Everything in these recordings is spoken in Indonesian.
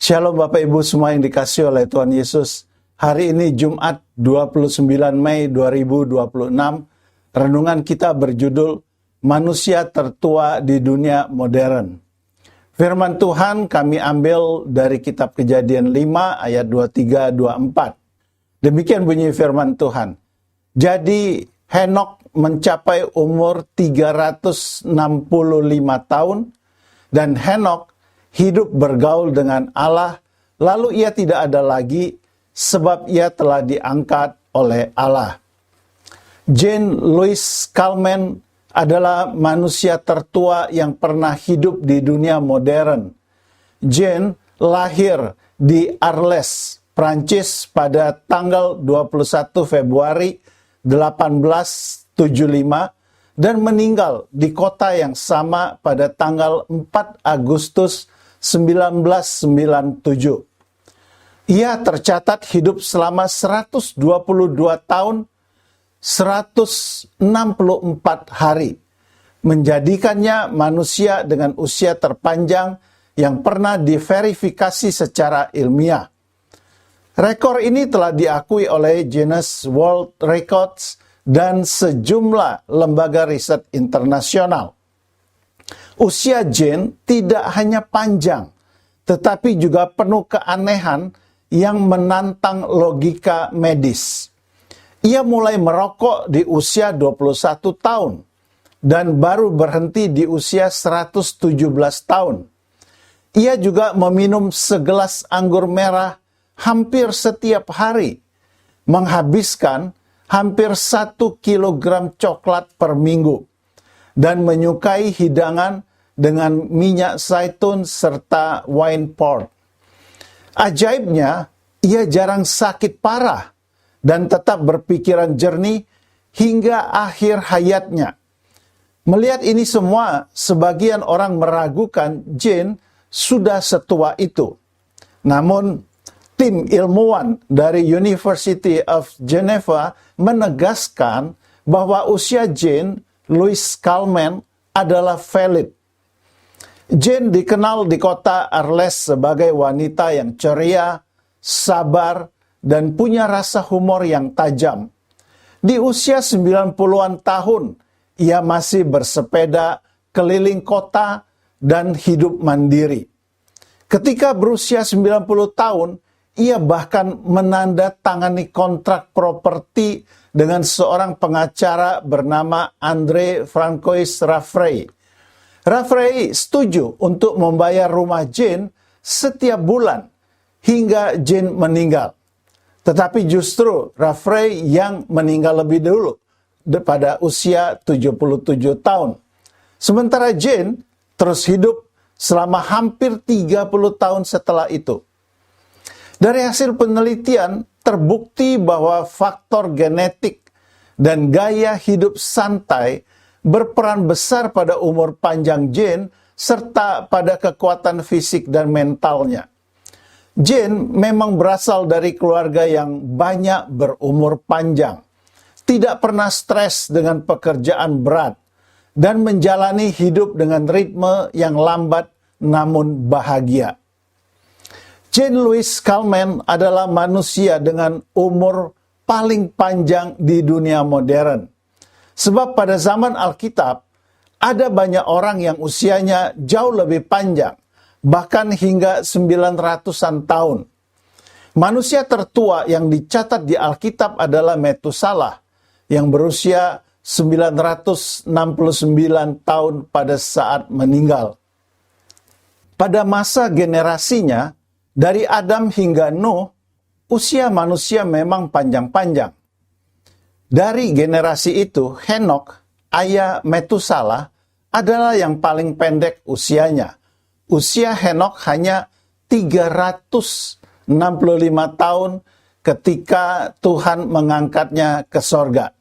Shalom Bapak Ibu semua yang dikasihi oleh Tuhan Yesus. Hari ini Jumat 29 Mei 2026. Renungan kita berjudul Manusia Tertua di Dunia Modern. Firman Tuhan kami ambil dari kitab Kejadian 5 ayat 23-24. Demikian bunyi firman Tuhan. Jadi Henok mencapai umur 365 tahun dan Henok hidup bergaul dengan Allah, lalu ia tidak ada lagi sebab ia telah diangkat oleh Allah. Jane Louise Calment adalah manusia tertua yang pernah hidup di dunia modern. Jane lahir di Arles, Prancis pada tanggal 21 Februari 1875 dan meninggal di kota yang sama pada tanggal 4 Agustus 1997. Ia tercatat hidup selama 122 tahun 164 hari, menjadikannya manusia dengan usia terpanjang yang pernah diverifikasi secara ilmiah. Rekor ini telah diakui oleh Guinness World Records dan sejumlah lembaga riset internasional. Usia Jane tidak hanya panjang, tetapi juga penuh keanehan yang menantang logika medis. Ia mulai merokok di usia 21 tahun dan baru berhenti di usia 117 tahun. Ia juga meminum segelas anggur merah hampir setiap hari, menghabiskan hampir 1 kilogram coklat per minggu, dan menyukai hidangan dengan minyak zaitun serta wine port. Ajaibnya, ia jarang sakit parah dan tetap berpikiran jernih hingga akhir hayatnya. Melihat ini semua, sebagian orang meragukan Jane sudah setua itu. Namun, tim ilmuwan dari University of Geneva menegaskan bahwa usia Jane Louise Calment adalah valid. Jane dikenal di kota Arles sebagai wanita yang ceria, sabar, dan punya rasa humor yang tajam. Di usia 90-an tahun, ia masih bersepeda keliling kota dan hidup mandiri. Ketika berusia 90 tahun, ia bahkan menandatangani kontrak properti dengan seorang pengacara bernama André Francois Raffray. Raffray setuju untuk membayar rumah Jane setiap bulan hingga Jane meninggal. Tetapi justru Raffray yang meninggal lebih dulu pada usia 77 tahun. Sementara Jane terus hidup selama hampir 30 tahun setelah itu. Dari hasil penelitian terbukti bahwa faktor genetik dan gaya hidup santai berperan besar pada umur panjang Jane serta pada kekuatan fisik dan mentalnya. Jane memang berasal dari keluarga yang banyak berumur panjang, tidak pernah stres dengan pekerjaan berat, dan menjalani hidup dengan ritme yang lambat namun bahagia. Jane Louise Calment adalah manusia dengan umur paling panjang di dunia modern. Sebab pada zaman Alkitab, ada banyak orang yang usianya jauh lebih panjang, bahkan hingga 900-an tahun. Manusia tertua yang dicatat di Alkitab adalah Metusalah, yang berusia 969 tahun pada saat meninggal. Pada masa generasinya, dari Adam hingga Nuh, usia manusia memang panjang-panjang. Dari generasi itu, Henok, ayah Metusalah, adalah yang paling pendek usianya. Usia Henok hanya 365 tahun ketika Tuhan mengangkatnya ke sorga.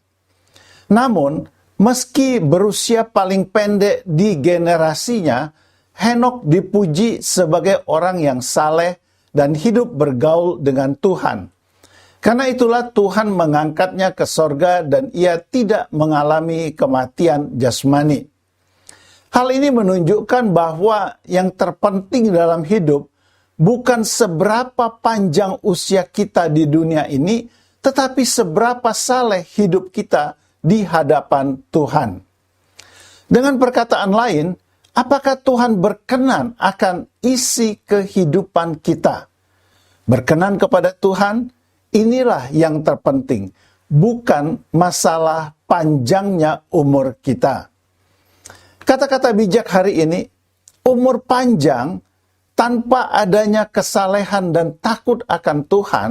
Namun, meski berusia paling pendek di generasinya, Henok dipuji sebagai orang yang saleh dan hidup bergaul dengan Tuhan. Karena itulah Tuhan mengangkatnya ke sorga dan ia tidak mengalami kematian jasmani. Hal ini menunjukkan bahwa yang terpenting dalam hidup bukan seberapa panjang usia kita di dunia ini, tetapi seberapa saleh hidup kita di hadapan Tuhan. Dengan perkataan lain, apakah Tuhan berkenan akan isi kehidupan kita? Berkenan kepada Tuhan, inilah yang terpenting, bukan masalah panjangnya umur kita. Kata-kata bijak hari ini, umur panjang tanpa adanya kesalehan dan takut akan Tuhan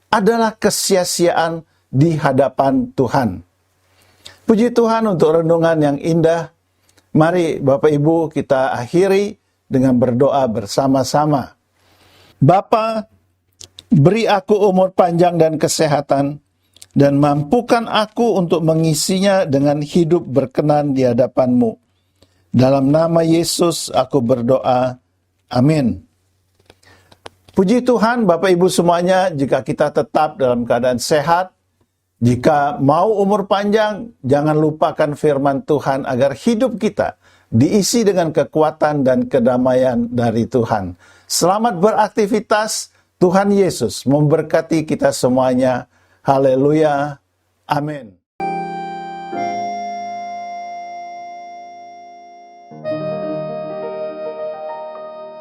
adalah kesia-siaan di hadapan Tuhan. Puji Tuhan untuk renungan yang indah. Mari Bapak Ibu kita akhiri dengan berdoa bersama-sama. Bapa, beri aku umur panjang dan kesehatan, dan mampukan aku untuk mengisinya dengan hidup berkenan di hadapan-Mu. Dalam nama Yesus aku berdoa. Amin. Puji Tuhan Bapak Ibu semuanya, jika kita tetap dalam keadaan sehat, jika mau umur panjang, jangan lupakan firman Tuhan agar hidup kita diisi dengan kekuatan dan kedamaian dari Tuhan. Selamat beraktivitas, Tuhan Yesus memberkati kita semuanya. Haleluya. Amin.